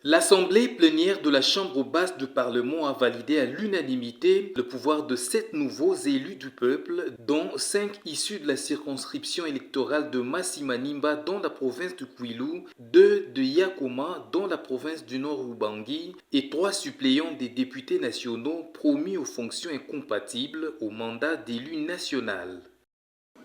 L'Assemblée plénière de la Chambre basse du Parlement a validé à l'unanimité le pouvoir de 7 nouveaux élus du peuple, dont 5 issus de la circonscription électorale de Masimanimba dans la province du Kwilu, 2 de Yakoma dans la province du Nord-Ubangi et 3 suppléants des députés nationaux promis aux fonctions incompatibles au mandat d'élu national.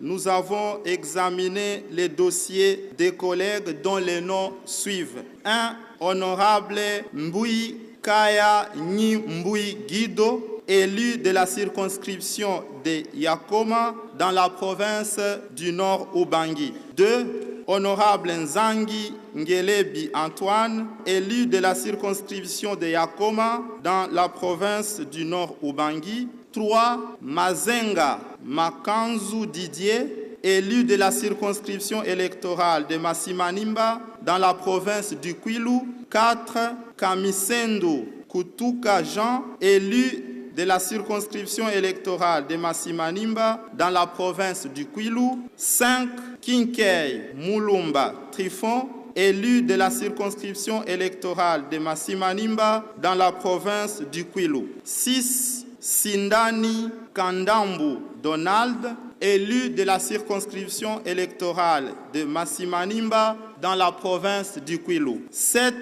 Nous avons examiné les dossiers des collègues dont les noms suivent. 1. Honorable Mbui Kaya Nyi Mbui Guido, élu de la circonscription de Yakoma dans la province du Nord-Ubangi. 2. Honorable Nzangi Ngelebi Antoine, élu de la circonscription de Yakoma dans la province du Nord-Ubangi. 3. Mazenga Makanzu Didier, élu de la circonscription électorale de Masimanimba dans la province du Kwilu. 4. Kamisendo Kutuka Jean, élu de la circonscription électorale de Masimanimba dans la province du Kwilu. 5. Kinkei Mulumba Trifon, élu de la circonscription électorale de Masimanimba dans la province du Kwilu. 6. Sindani Kandambu Donald, élu de la circonscription électorale de Masimanimba dans la province du Kwilu. 7.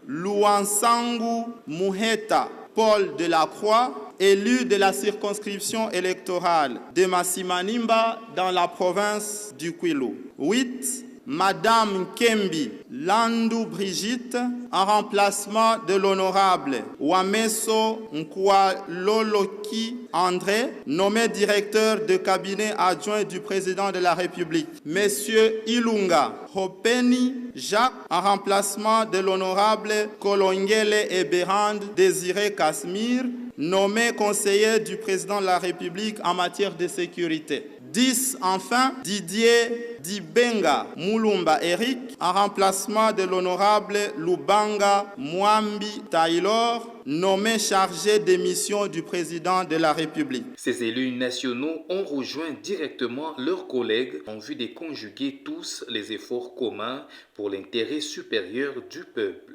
Luansangu Muheta Paul Delacroix, élu de la circonscription électorale de Masimanimba dans la province du Kwilu. 8. Madame Kembi Landou Brigitte, en remplacement de l'honorable Wameso Nkwaloloki André, nommé directeur de cabinet adjoint du président de la République. Monsieur Ilunga Hopeni Jacques, en remplacement de l'honorable Kolongele Eberand Désiré Casmir, nommé conseiller du président de la République en matière de sécurité. 10. Enfin, Didier Dibenga Mulumba Eric, en remplacement de l'honorable Lubanga Mwambi Taylor, nommé chargé des missions du président de la République. Ces élus nationaux ont rejoint directement leurs collègues en vue de conjuguer tous les efforts communs pour l'intérêt supérieur du peuple.